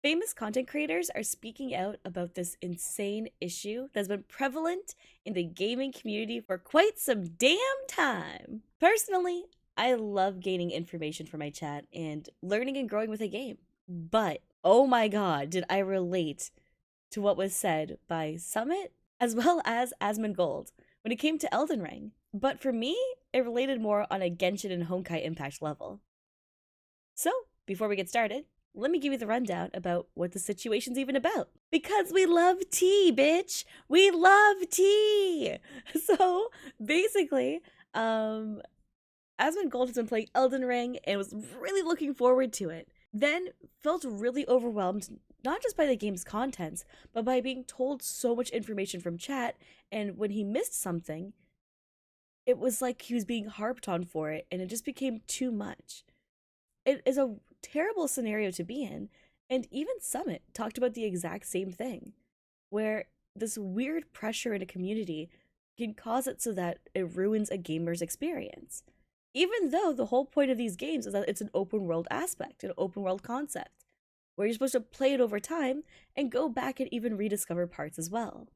Famous content creators are speaking out about this insane issue that's been prevalent in the gaming community for quite some damn time. Personally, I love gaining information from my chat and learning and growing with a game. But, oh my god, did I relate to what was said by Summit as well as Asmongold when it came to Elden Ring. But for me, it related more on a Genshin and Honkai impact level. So, before we get started, let me give you the rundown about what the situation's even about. Because we love tea, bitch! We love tea! So, basically, Asmongold has been playing Elden Ring and was really looking forward to it. Then felt really overwhelmed, not just by the game's contents, but by being told so much information from chat, and when he missed something, it was like he was being harped on for it, and it just became too much. It is a terrible scenario to be in, and even Summit talked about the exact same thing, where this weird pressure in a community can cause it so that it ruins a gamer's experience. Even though the whole point of these games is that it's an open world aspect, an open world concept, where you're supposed to play it over time and go back and even rediscover parts as well.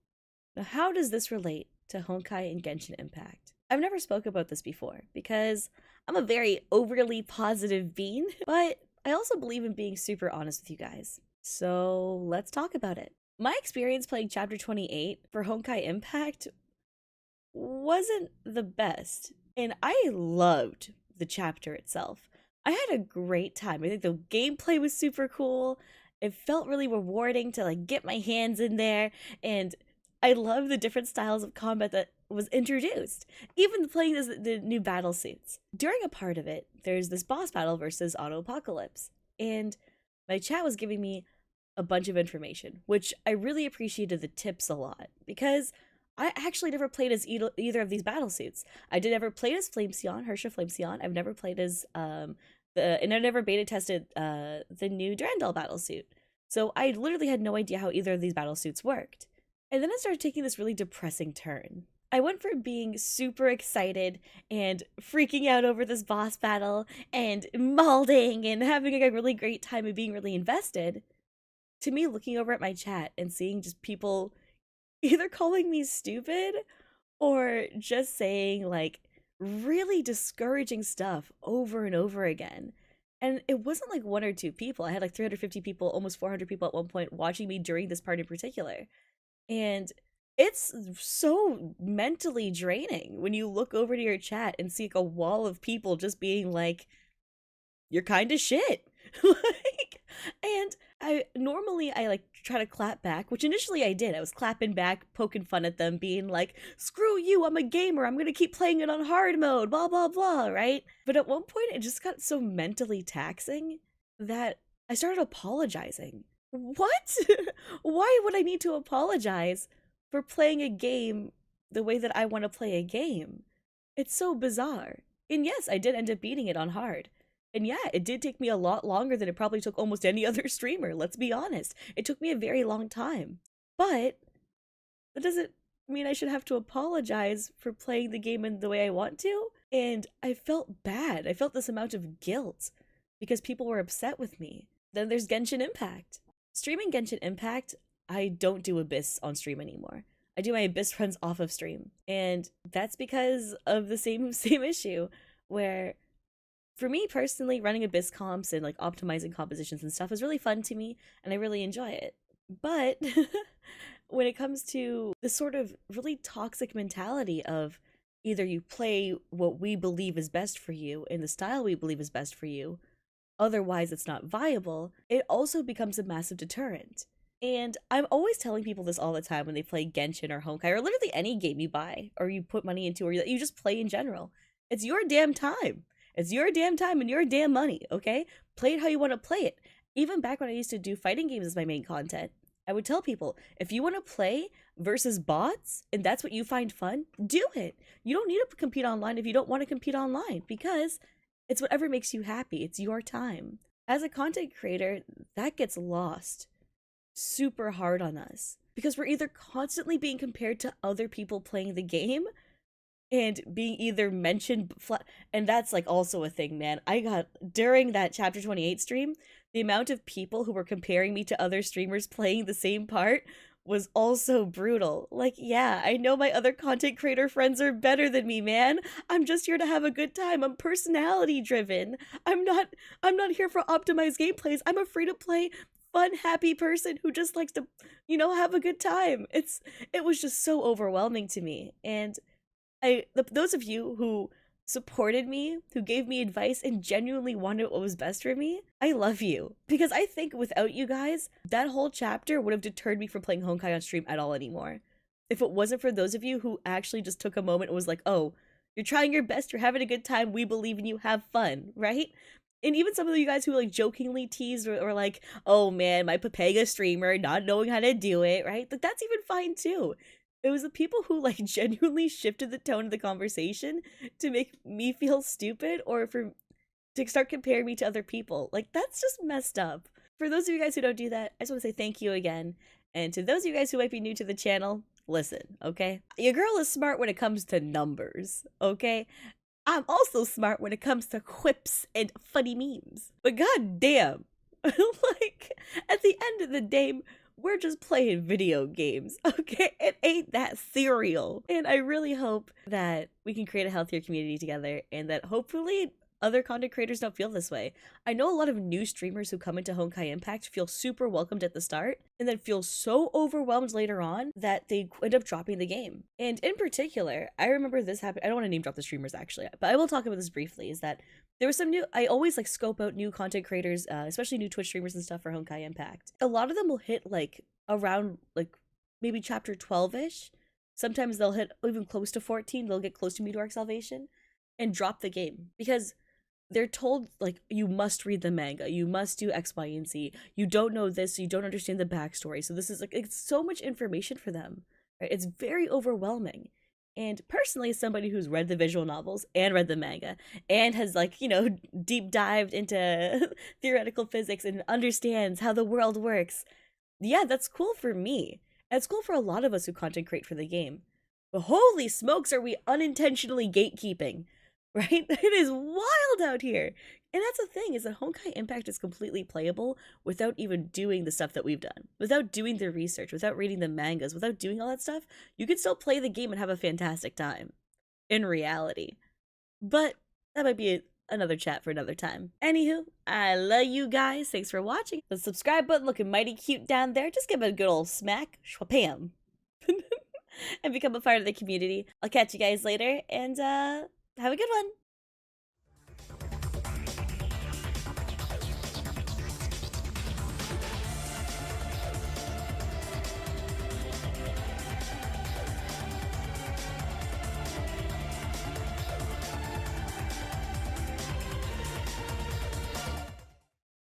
Now, how does this relate to Honkai and Genshin Impact? I've never spoke about this before because I'm a very overly positive being, but I also believe in being super honest with you guys. So let's talk about it. My experience playing Chapter 28 for Honkai Impact wasn't the best, and I loved the chapter itself. I had a great time. I think the gameplay was super cool. It felt really rewarding to like get my hands in there, and I love the different styles of combat that was introduced. Even playing the new battle suits. During a part of it, there's this boss battle versus Auto Apocalypse, and my chat was giving me a bunch of information, which I really appreciated the tips a lot because I actually never played as either of these battle suits. I did never play as Flamesion, Hersha Flamesion. I've never played as and I never beta tested the new Durandal battle suit. So I literally had no idea how either of these battle suits worked. And then it started taking this really depressing turn. I went from being super excited and freaking out over this boss battle and malding and having a really great time and being really invested to me looking over at my chat and seeing just people either calling me stupid or just saying like really discouraging stuff over and over again. And it wasn't like one or two people. I had like 350 people, almost 400 people at one point watching me during this part in particular. And it's so mentally draining when you look over to your chat and see like a wall of people just being like, you're kind of shit. Like, and I like try to clap back, which initially I did. I was clapping back, poking fun at them, being like, screw you, I'm a gamer, I'm gonna keep playing it on hard mode, blah blah blah, right? But at one point it just got so mentally taxing that I started apologizing. What? Why would I need to apologize for playing a game the way that I want to play a game? It's so bizarre. And yes, I did end up beating it on hard. And yeah, it did take me a lot longer than it probably took almost any other streamer, let's be honest. It took me a very long time. But that doesn't mean I should have to apologize for playing the game in the way I want to. And I felt bad. I felt this amount of guilt because people were upset with me. Then there's Genshin Impact. Streaming Genshin Impact, I don't do Abyss on stream anymore. I do my Abyss runs off of stream. And that's because of the same issue where for me personally, running Abyss comps and like optimizing compositions and stuff is really fun to me, and I really enjoy it. But when it comes to this sort of really toxic mentality of either you play what we believe is best for you in the style we believe is best for you, otherwise it's not viable, it also becomes a massive deterrent. And I'm always telling people this all the time when they play Genshin or Honkai or literally any game you buy or you put money into or you just play in general. It's your damn time. It's your damn time and your damn money, okay? Play it how you want to play it. Even back when I used to do fighting games as my main content, I would tell people, if you want to play versus bots and that's what you find fun, do it. You don't need to compete online if you don't want to compete online because it's whatever makes you happy. It's your time. As a content creator, that gets lost super hard on us because we're either constantly being compared to other people playing the game and being either mentioned and that's like also a thing, man. I got during that chapter 28 stream, the amount of people who were comparing me to other streamers playing the same part was also brutal. Like, yeah, I know my other content creator friends are better than me, man. I'm just here to have a good time. I'm personality driven. I'm not here for optimized gameplays. I'm a free to play fun, happy person who just likes to, have a good time. It was just so overwhelming to me. And those of you who supported me, who gave me advice and genuinely wanted what was best for me, I love you. Because I think without you guys, that whole chapter would have deterred me from playing Honkai on stream at all anymore. If it wasn't for those of you who actually just took a moment and was like, oh, you're trying your best, you're having a good time, we believe in you, have fun, right? And even some of you guys who like jokingly teased or like, oh man, my Papega streamer not knowing how to do it, right? Like that's even fine too. It was the people who like genuinely shifted the tone of the conversation to make me feel stupid or to start comparing me to other people. Like that's just messed up. For those of you guys who don't do that, I just want to say thank you again. And to those of you guys who might be new to the channel, listen, okay? Your girl is smart when it comes to numbers, okay? I'm also smart when it comes to quips and funny memes. But goddamn, like at the end of the day, we're just playing video games, okay? It ain't that serial. And I really hope that we can create a healthier community together and that hopefully other content creators don't feel this way. I know a lot of new streamers who come into Honkai Impact feel super welcomed at the start and then feel so overwhelmed later on that they end up dropping the game. And in particular, I remember this happened. I don't want to name drop the streamers actually, but I will talk about this briefly, is that there was some new, I always like scope out new content creators, especially new Twitch streamers and stuff for Honkai Impact. A lot of them will hit like around like maybe chapter 12-ish. Sometimes they'll hit even close to 14. They'll get close to Meteoric Salvation and drop the game because they're told like you must read the manga, you must do X, Y, and Z. You don't know this, so you don't understand the backstory. So this is like it's so much information for them. Right? It's very overwhelming. And personally, as somebody who's read the visual novels and read the manga and has like, deep dived into theoretical physics and understands how the world works, yeah, that's cool for me. It's cool for a lot of us who content create for the game. But holy smokes, are we unintentionally gatekeeping? Right? It is wild out here. And that's the thing, is that Honkai Impact is completely playable without even doing the stuff that we've done. Without doing the research, without reading the mangas, without doing all that stuff, you can still play the game and have a fantastic time. In reality. But that might be another chat for another time. Anywho, I love you guys. Thanks for watching. The subscribe button looking mighty cute down there. Just give it a good old smack. Shwapam. And become a part of the community. I'll catch you guys later, and have a good one.